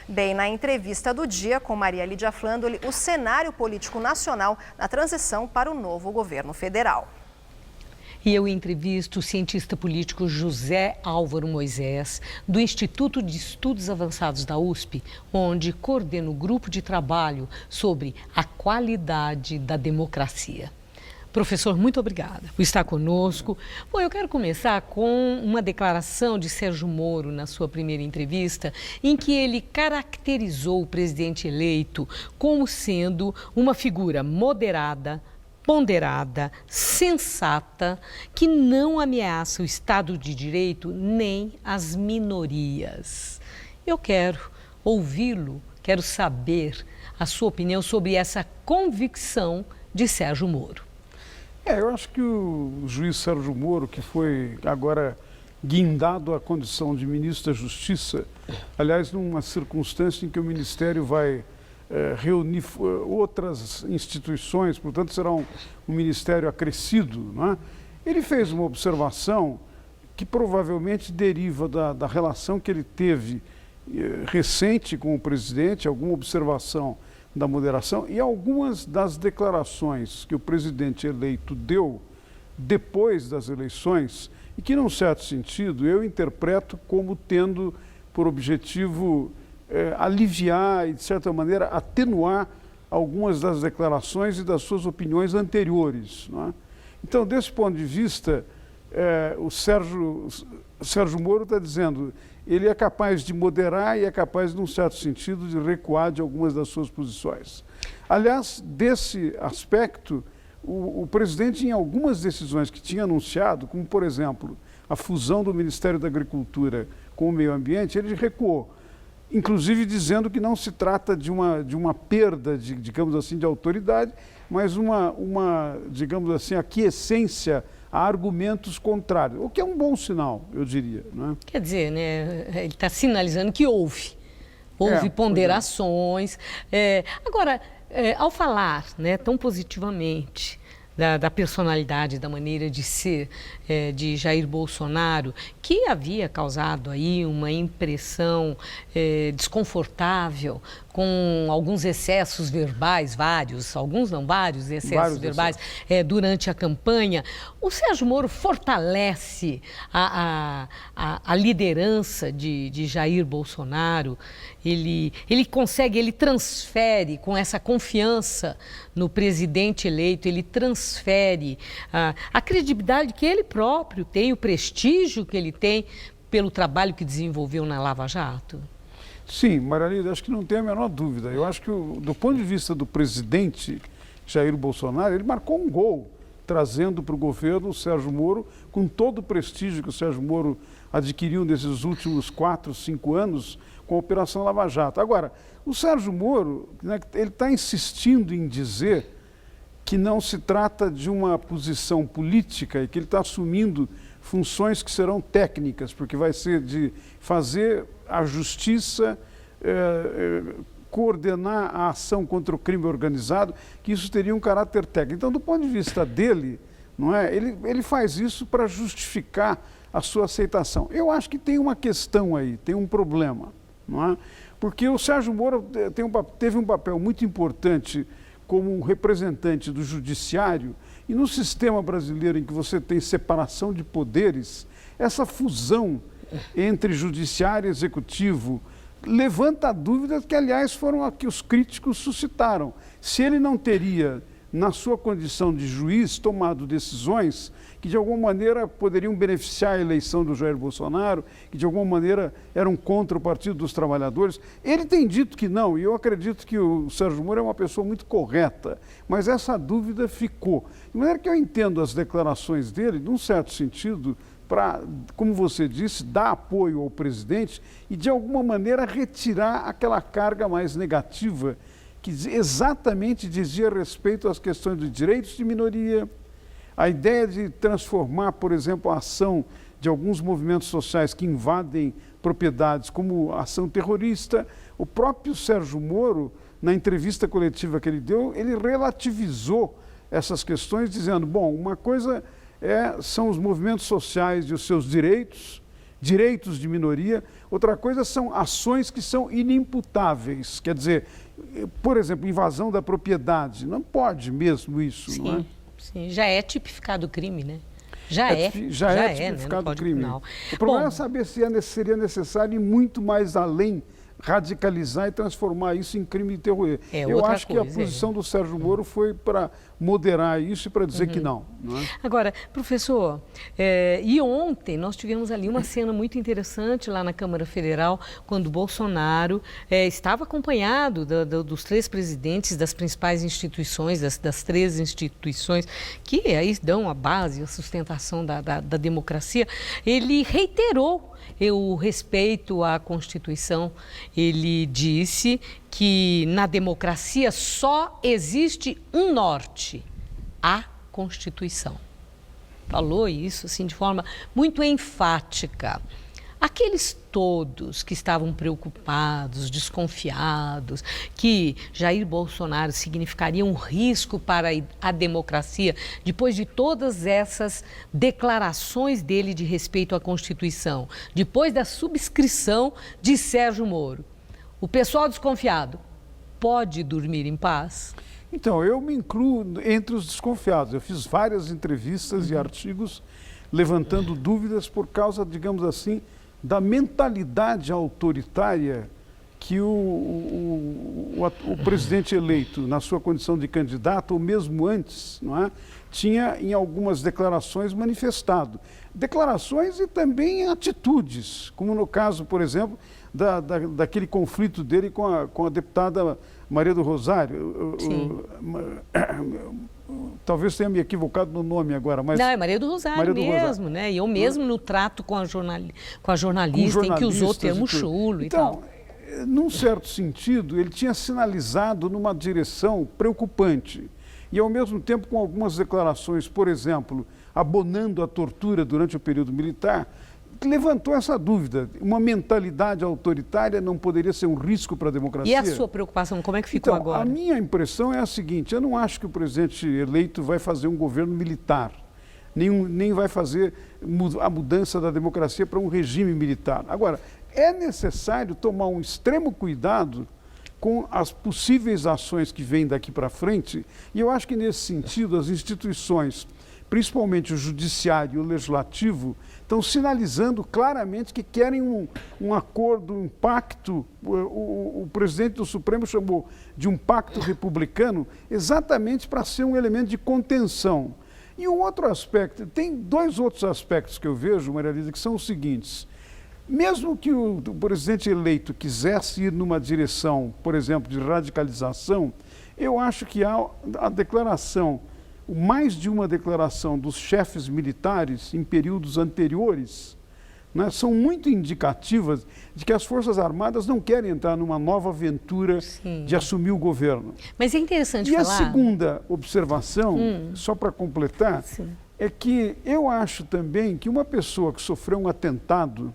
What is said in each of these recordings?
Bem, na entrevista do dia com Maria Lídia Flandoli, o cenário político nacional na transição para o novo governo federal. E eu entrevisto o cientista político José Álvaro Moisés, do Instituto de Estudos Avançados da USP, onde coordena o grupo de trabalho sobre a qualidade da democracia. Professor, muito obrigada por estar conosco. Bom, eu quero começar com uma declaração de Sérgio Moro na sua primeira entrevista, em que ele caracterizou o presidente eleito como sendo uma figura moderada, ponderada, sensata, que não ameaça o Estado de Direito nem as minorias. Eu quero ouvi-lo, quero saber a sua opinião sobre essa convicção de Sérgio Moro. Eu acho que o juiz Sérgio Moro, que foi agora guindado à condição de ministro da Justiça, aliás, numa circunstância em que o Ministério vai reunir outras instituições, portanto será um ministério acrescido, não é? Ele fez uma observação que provavelmente deriva da relação que ele teve recente com o presidente, alguma observação da moderação e algumas das declarações que o presidente eleito deu depois das eleições e que, num certo sentido, eu interpreto como tendo por objetivo aliviar e, de certa maneira, atenuar algumas das declarações e das suas opiniões anteriores, não é? Então, desse ponto de vista, o Sérgio Moro está dizendo, ele é capaz de moderar e é capaz, num certo sentido, de recuar de algumas das suas posições. Aliás, desse aspecto, o presidente, em algumas decisões que tinha anunciado, como, por exemplo, a fusão do Ministério da Agricultura com o Meio Ambiente, ele recuou, inclusive dizendo que não se trata de uma perda, digamos assim, de autoridade, mas digamos assim, aquiescência a argumentos contrários, o que é um bom sinal, eu diria, não é? Quer dizer, né, ele está sinalizando que houve ponderações. Agora, ao falar, né, tão positivamente da personalidade, da maneira de ser de Jair Bolsonaro, que havia causado aí uma impressão desconfortável com alguns excessos verbais, vários excessos verbais durante a campanha. O Sérgio Moro fortalece a liderança de Jair Bolsonaro, ele transfere com essa confiança no presidente eleito, ele transfere a credibilidade que ele próprio tem, o prestígio que ele tem pelo trabalho que desenvolveu na Lava Jato? Sim, Maria Lídia, acho que não tem a menor dúvida. Eu acho que, do ponto de vista do presidente Jair Bolsonaro, ele marcou um gol, trazendo para o governo o Sérgio Moro, com todo o prestígio que o Sérgio Moro adquiriu nesses últimos 4, 5 anos com a Operação Lava Jato. Agora, o Sérgio Moro, né, ele está insistindo em dizer que não se trata de uma posição política e que ele está assumindo funções que serão técnicas, porque vai ser de fazer a justiça, coordenar a ação contra o crime organizado, que isso teria um caráter técnico. Então, do ponto de vista dele, não é, ele faz isso para justificar a sua aceitação. Eu acho que tem uma questão aí, tem um problema, não é? Porque o Sérgio Moro teve um papel muito importante como um representante do judiciário, e no sistema brasileiro em que você tem separação de poderes, essa fusão entre judiciário e executivo levanta dúvidas que, aliás, foram a que os críticos suscitaram. Se ele não teria, na sua condição de juiz, tomado decisões que de alguma maneira poderiam beneficiar a eleição do Jair Bolsonaro, que de alguma maneira eram contra o Partido dos Trabalhadores. Ele tem dito que não, e eu acredito que o Sérgio Moro é uma pessoa muito correta, mas essa dúvida ficou. De maneira que eu entendo as declarações dele, num certo sentido, para, como você disse, dar apoio ao presidente e de alguma maneira retirar aquela carga mais negativa que exatamente dizia respeito às questões dos direitos de minoria, a ideia de transformar, por exemplo, a ação de alguns movimentos sociais que invadem propriedades como ação terrorista. O próprio Sérgio Moro, na entrevista coletiva que ele deu, ele relativizou essas questões, dizendo, bom, uma coisa são os movimentos sociais e os seus direitos, direitos de minoria, outra coisa são ações que são inimputáveis. Quer dizer, por exemplo, invasão da propriedade. Não pode mesmo isso, sim, não é? Sim, já é tipificado crime, né? Já é tipificado né? crime. O problema é saber se seria necessário ir muito mais além, radicalizar e transformar isso em crime de terrorismo. Eu acho que a posição do Sérgio Moro foi para moderar isso e para dizer que não é? Agora, professor, e ontem nós tivemos ali uma cena muito interessante lá na Câmara Federal, quando Bolsonaro estava acompanhado dos 3 presidentes das principais instituições, das 3 instituições que aí dão a base, a sustentação da democracia. Ele reiterou o respeito à Constituição. Ele disse que na democracia só existe um norte, a Constituição. Falou isso assim de forma muito enfática. Aqueles todos que estavam preocupados, desconfiados, que Jair Bolsonaro significaria um risco para a democracia, depois de todas essas declarações dele de respeito à Constituição, depois da subscrição de Sérgio Moro, o pessoal desconfiado pode dormir em paz? Então, eu me incluo entre os desconfiados. Eu fiz várias entrevistas e artigos levantando dúvidas por causa, digamos assim, da mentalidade autoritária que o presidente eleito, na sua condição de candidato, ou mesmo antes, não é, tinha em algumas declarações manifestado. Declarações e também atitudes, como no caso, por exemplo, daquele conflito dele com a deputada Maria do Rosário. Talvez tenha me equivocado no nome agora, mas... Não, é Maria do Rosário mesmo, né? E eu mesmo no trato com a jornalista em que usou o termo chulo e tal. Então, num certo sentido, ele tinha sinalizado numa direção preocupante. E, ao mesmo tempo, com algumas declarações, por exemplo, abonando a tortura durante o período militar, levantou essa dúvida. Uma mentalidade autoritária não poderia ser um risco para a democracia? E a sua preocupação, como é que ficou agora? A minha impressão é a seguinte: eu não acho que o presidente eleito vai fazer um governo militar, nem vai fazer a mudança da democracia para um regime militar. Agora, é necessário tomar um extremo cuidado com as possíveis ações que vêm daqui para frente, e eu acho que, nesse sentido, as instituições, principalmente o judiciário e o legislativo, estão sinalizando claramente que querem um acordo, um pacto. O presidente do Supremo chamou de um pacto republicano, exatamente para ser um elemento de contenção. E um outro aspecto, tem 2 outros aspectos que eu vejo, Maria Elisa, que são os seguintes. Mesmo que o presidente eleito quisesse ir numa direção, por exemplo, de radicalização, eu acho que há a declaração, mais de uma declaração dos chefes militares em períodos anteriores, né, são muito indicativas de que as Forças Armadas não querem entrar numa nova aventura de assumir o governo. Mas é interessante falar... E a segunda observação, só para completar, é que eu acho também que uma pessoa que sofreu um atentado,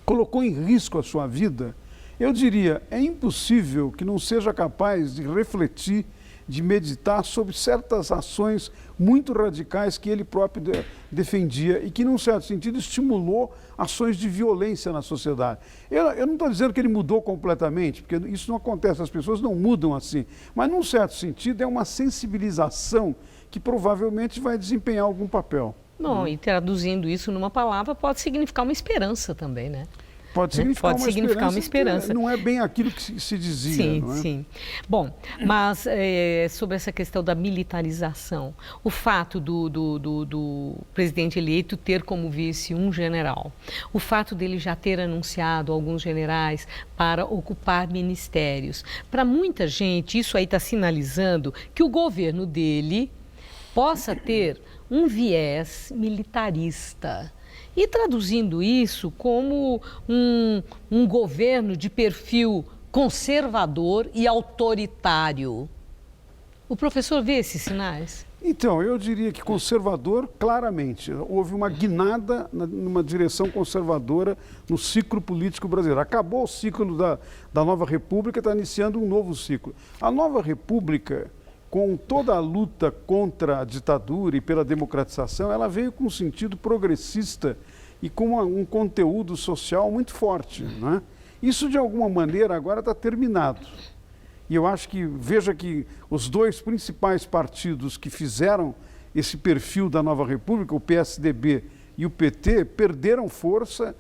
colocou em risco a sua vida, eu diria, é impossível que não seja capaz de refletir, de meditar sobre certas ações muito radicais que ele próprio defendia e que, num certo sentido, estimulou ações de violência na sociedade. Eu não estou dizendo que ele mudou completamente, porque isso não acontece, as pessoas não mudam assim, mas, num certo sentido, é uma sensibilização que provavelmente vai desempenhar algum papel. Bom, e traduzindo isso numa palavra pode significar uma esperança também, né? Pode significar uma esperança. Não é bem aquilo que se dizia. Sim, não é? Sim. Bom, mas sobre essa questão da militarização, o fato do presidente eleito ter como vice um general, o fato dele já ter anunciado alguns generais para ocupar ministérios, para muita gente isso aí está sinalizando que o governo dele possa ter um viés militarista. E traduzindo isso como um governo de perfil conservador e autoritário. O professor vê esses sinais? Então, eu diria que conservador, claramente. Houve uma guinada numa direção conservadora no ciclo político brasileiro. Acabou o ciclo da Nova República, está iniciando um novo ciclo. A Nova República, com toda a luta contra a ditadura e pela democratização, ela veio com um sentido progressista e com um conteúdo social muito forte, né? Isso, de alguma maneira, agora está terminado. E eu acho que, veja que os dois principais partidos que fizeram esse perfil da nova república, o PSDB e o PT, perderam força,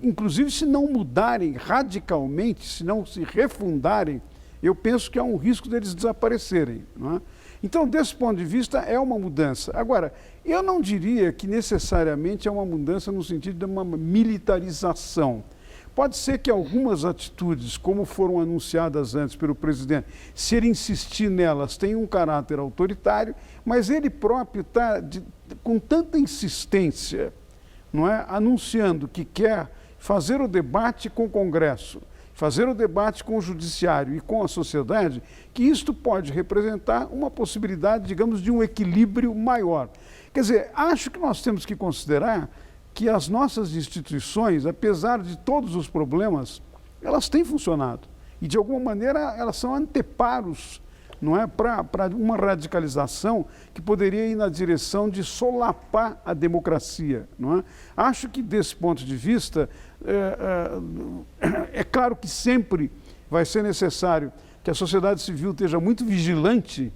inclusive se não mudarem radicalmente, se não se refundarem, eu penso que há um risco deles desaparecerem, não é? Então, desse ponto de vista, é uma mudança. Agora, eu não diria que necessariamente é uma mudança no sentido de uma militarização. Pode ser que algumas atitudes, como foram anunciadas antes pelo presidente, se ele insistir nelas, tenham um caráter autoritário, mas ele próprio está com tanta insistência, não é, anunciando que quer fazer o debate com o Congresso, fazer o debate com o Judiciário e com a sociedade, que isto pode representar uma possibilidade, digamos, de um equilíbrio maior. Quer dizer, acho que nós temos que considerar que as nossas instituições, apesar de todos os problemas, elas têm funcionado. E, de alguma maneira, elas são anteparos, não é, para uma radicalização que poderia ir na direção de solapar a democracia, não é? Acho que, desse ponto de vista, é claro que sempre vai ser necessário que a sociedade civil esteja muito vigilante,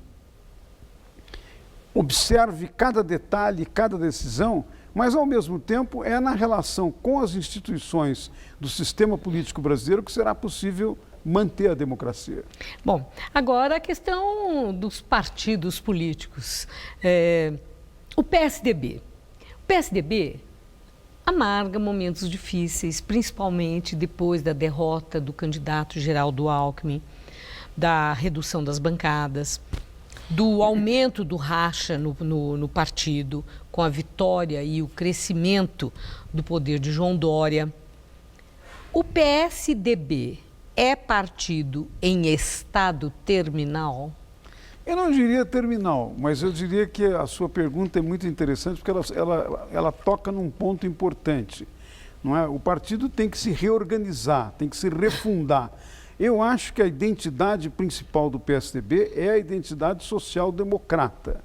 observe cada detalhe, cada decisão, mas, ao mesmo tempo, é na relação com as instituições do sistema político brasileiro que será possível manter a democracia. Bom, agora a questão dos partidos políticos. O PSDB. O PSDB amarga momentos difíceis, principalmente depois da derrota do candidato Geraldo Alckmin, da redução das bancadas, do aumento do racha no partido, com a vitória e o crescimento do poder de João Dória. O PSDB é partido em estado terminal? Eu não diria terminal, mas eu diria que a sua pergunta é muito interessante porque ela toca num ponto importante, não é? O partido tem que se reorganizar, tem que se refundar. Eu acho que a identidade principal do PSDB é a identidade social-democrata.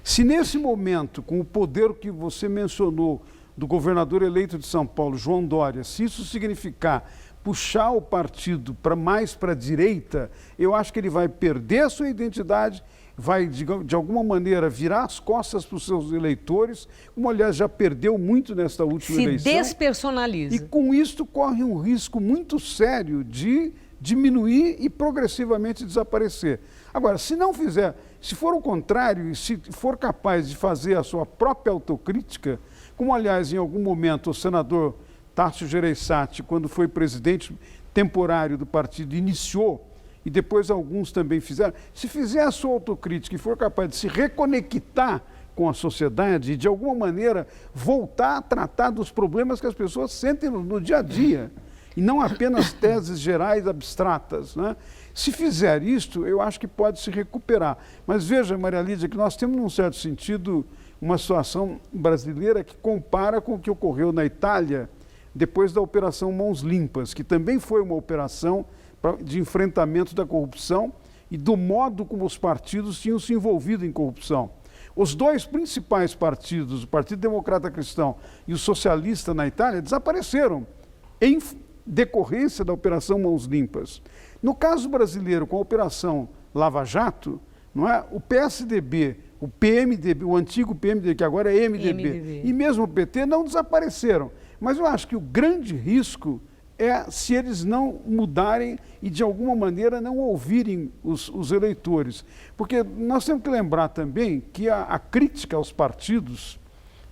Se nesse momento, com o poder que você mencionou do governador eleito de São Paulo, João Dória, se isso significar puxar o partido mais para a direita, eu acho que ele vai perder a sua identidade, vai, de alguma maneira, virar as costas para os seus eleitores, como, aliás, já perdeu muito nesta última eleição. Se despersonaliza. E, com isso, corre um risco muito sério de diminuir e progressivamente desaparecer. Agora, se não fizer, se for o contrário, e se for capaz de fazer a sua própria autocrítica, como, aliás, em algum momento o senador Tássio Gereissati, quando foi presidente temporário do partido, iniciou, e depois alguns também fizeram, se fizer a sua autocrítica e for capaz de se reconectar com a sociedade e, de alguma maneira, voltar a tratar dos problemas que as pessoas sentem no dia a dia, e não apenas teses gerais abstratas, né? Se fizer isto, eu acho que pode se recuperar. Mas veja, Maria Lídia, que nós temos, num certo sentido, uma situação brasileira que compara com o que ocorreu na Itália depois da Operação Mãos Limpas, que também foi uma operação de enfrentamento da corrupção e do modo como os partidos tinham se envolvido em corrupção. Os dois principais partidos, o Partido Democrata Cristão e o Socialista na Itália, desapareceram em decorrência da Operação Mãos Limpas. No caso brasileiro, com a Operação Lava Jato, não é? O PSDB, o PMDB, o antigo PMDB, que agora é MDB, e mesmo o PT não desapareceram. Mas eu acho que o grande risco é se eles não mudarem e, de alguma maneira, não ouvirem os eleitores. Porque nós temos que lembrar também que a crítica aos partidos,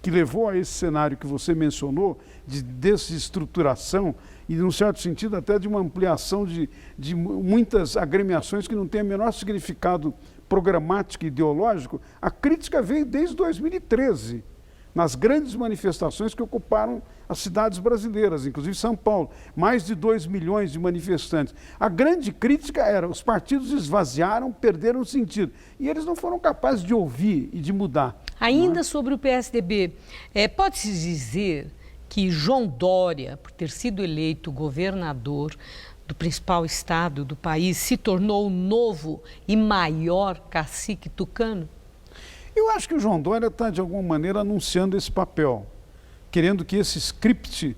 que levou a esse cenário que você mencionou, de desestruturação e, num certo sentido, até de uma ampliação de muitas agremiações que não têm o menor significado programático e ideológico, a crítica veio desde 2013, nas grandes manifestações que ocuparam as cidades brasileiras, inclusive São Paulo, mais de 2 milhões de manifestantes. A grande crítica era: os partidos esvaziaram, perderam o sentido, e eles não foram capazes de ouvir e de mudar. Ainda sobre o PSDB, pode-se dizer que João Dória, por ter sido eleito governador do principal estado do país, se tornou o novo e maior cacique tucano? Eu acho que o João Dória está, de alguma maneira, anunciando esse papel. querendo que esse script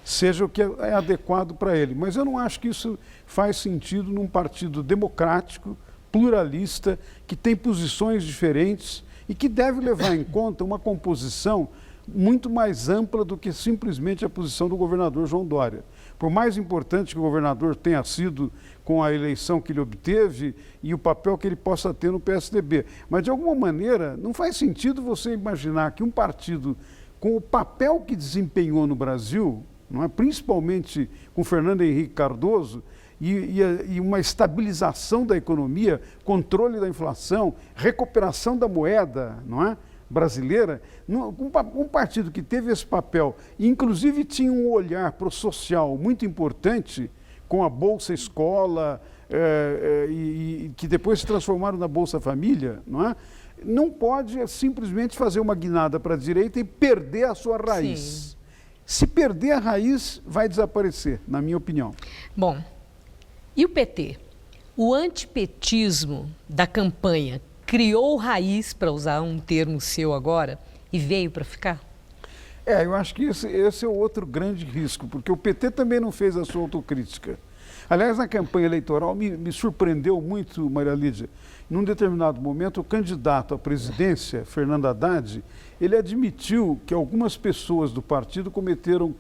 seja o que é adequado para ele. Mas eu não acho que isso faz sentido num partido democrático, pluralista, que tem posições diferentes e que deve levar em conta uma composição muito mais ampla do que simplesmente a posição do governador João Dória. Por mais importante que o governador tenha sido com a eleição que ele obteve e o papel que ele possa ter no PSDB. Mas, de alguma maneira, não faz sentido você imaginar que um partido com o papel que desempenhou no Brasil, não é? Principalmente com Fernando Henrique Cardoso, e uma estabilização da economia, controle da inflação, recuperação da moeda, não é? Brasileira, um partido que teve esse papel, e inclusive tinha um olhar para o social muito importante, com a Bolsa Escola, e que depois se transformaram na Bolsa Família, não é? Não pode simplesmente fazer uma guinada para a direita e perder a sua raiz. Sim. Se perder a raiz, vai desaparecer, na minha opinião. Bom, e o PT? O antipetismo da campanha criou raiz, para usar um termo seu agora, e veio para ficar? Eu acho que esse é o outro grande risco, porque o PT também não fez a sua autocrítica. Aliás, na campanha eleitoral me surpreendeu muito, Maria Lídia. Num determinado momento, o candidato à presidência, Fernando Haddad, ele admitiu que algumas pessoas do partido cometeram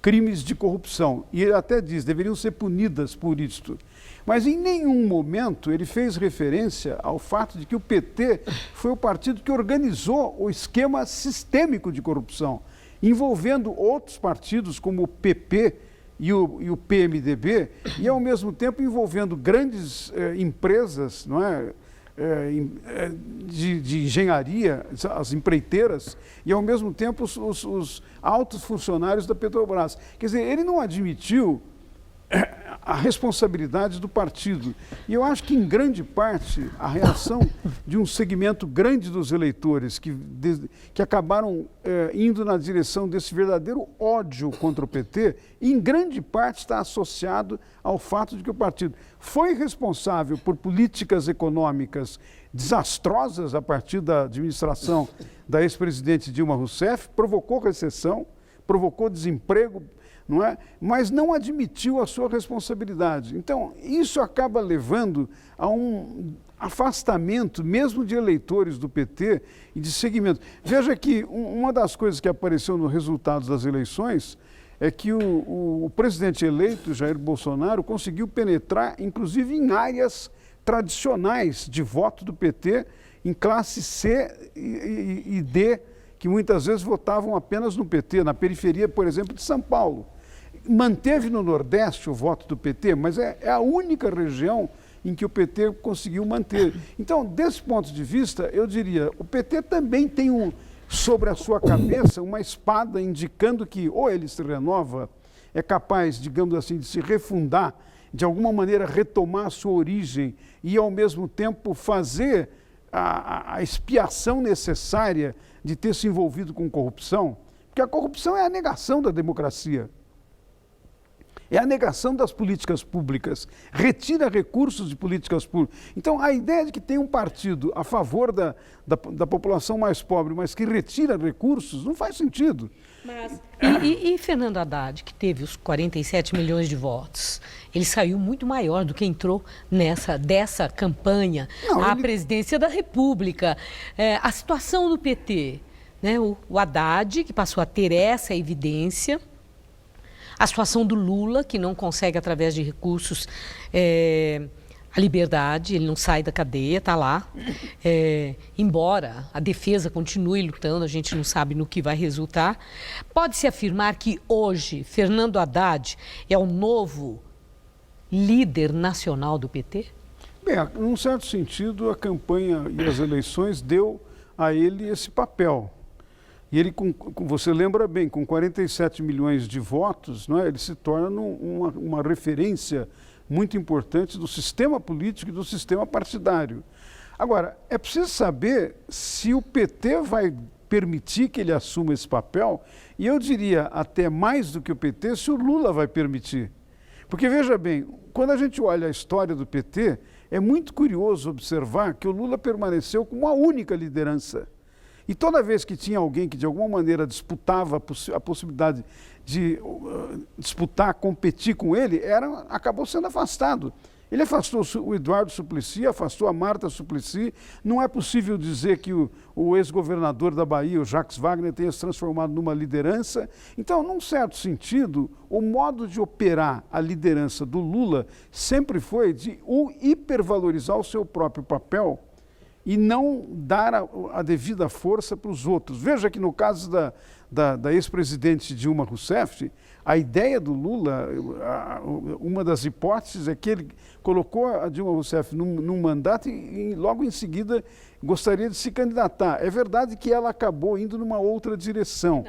crimes de corrupção. E ele até diz, deveriam ser punidas por isto. Mas em nenhum momento ele fez referência ao fato de que o PT foi o partido que organizou o esquema sistêmico de corrupção, envolvendo outros partidos como o PP e o PMDB, e ao mesmo tempo envolvendo grandes empresas, não é? De engenharia, as empreiteiras, e ao mesmo tempo os altos funcionários da Petrobras. Quer dizer, ele não admitiu a responsabilidade do partido. E eu acho que, em grande parte, a reação de um segmento grande dos eleitores que acabaram indo na direção desse verdadeiro ódio contra o PT, em grande parte está associado ao fato de que o partido foi responsável por políticas econômicas desastrosas a partir da administração da ex-presidente Dilma Rousseff, provocou recessão, provocou desemprego, não é? Mas não admitiu a sua responsabilidade. Então, isso acaba levando a um afastamento, mesmo de eleitores do PT e de segmentos. Veja que uma das coisas que apareceu nos resultados das eleições é que o presidente eleito, Jair Bolsonaro, conseguiu penetrar, inclusive, em áreas tradicionais de voto do PT, em classe C e D, que muitas vezes votavam apenas no PT, na periferia, por exemplo, de São Paulo. Manteve no Nordeste o voto do PT, mas é a única região em que o PT conseguiu manter. Então, desse ponto de vista, eu diria, o PT também tem sobre a sua cabeça uma espada indicando que ou ele se renova, é capaz, digamos assim, de se refundar, de alguma maneira retomar a sua origem e, ao mesmo tempo, fazer a expiação necessária de ter se envolvido com corrupção, porque a corrupção é a negação da democracia. É a negação das políticas públicas, retira recursos de políticas públicas. Então, a ideia de que tem um partido a favor da população mais pobre, mas que retira recursos, não faz sentido. Mas, e Fernando Haddad, que teve os 47 milhões de votos, ele saiu muito maior do que entrou dessa campanha à presidência da República. A situação do PT, né? O Haddad, que passou a ter essa evidência, a situação do Lula, que não consegue, através de recursos, a liberdade, ele não sai da cadeia, está lá. Embora a defesa continue lutando, a gente não sabe no que vai resultar. Pode-se afirmar que hoje Fernando Haddad é o novo líder nacional do PT? Bem, num certo sentido, a campanha e as eleições deu a ele esse papel. E ele, você lembra bem, com 47 milhões de votos, não é? Ele se torna uma referência muito importante do sistema político e do sistema partidário. Agora, é preciso saber se o PT vai permitir que ele assuma esse papel, e eu diria até mais do que o PT, se o Lula vai permitir. Porque, veja bem, quando a gente olha a história do PT, é muito curioso observar que o Lula permaneceu como a única liderança. E toda vez que tinha alguém que de alguma maneira disputava a possibilidade de disputar, competir com ele, acabou sendo afastado. Ele afastou o Eduardo Suplicy, afastou a Marta Suplicy. Não é possível dizer que o ex-governador da Bahia, o Jacques Wagner, tenha se transformado numa liderança. Então, num certo sentido, o modo de operar a liderança do Lula sempre foi de hipervalorizar o seu próprio papel e não dar a devida força para os outros. Veja que no caso da ex-presidente Dilma Rousseff, a ideia do Lula, uma das hipóteses é que ele colocou a Dilma Rousseff num mandato e logo em seguida gostaria de se candidatar. É verdade que ela acabou indo numa outra direção,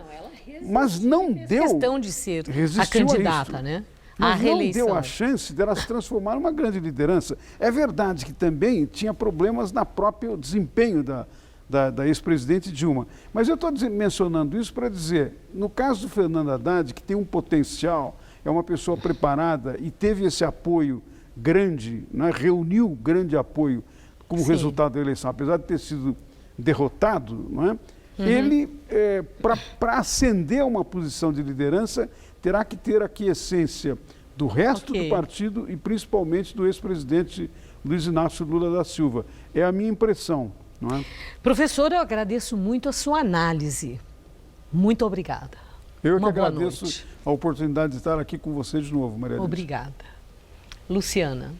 mas não deu questão de ser a candidata, né? Mas não deu a chance dela se transformar numa grande liderança. É verdade que também tinha problemas no próprio desempenho da ex-presidente Dilma. Mas eu estou mencionando isso para dizer, no caso do Fernando Haddad, que tem um potencial, é uma pessoa preparada e teve esse apoio grande, né, reuniu grande apoio como resultado da eleição, apesar de ter sido derrotado, não é? Ele, para ascender a uma posição de liderança, terá que ter a aquiescência do resto do partido e principalmente do ex-presidente Luiz Inácio Lula da Silva. É a minha impressão. Não é? Professor, eu agradeço muito a sua análise. Muito obrigada. Eu que agradeço a oportunidade de estar aqui com você de novo, Maria Alice. Obrigada. Luciana.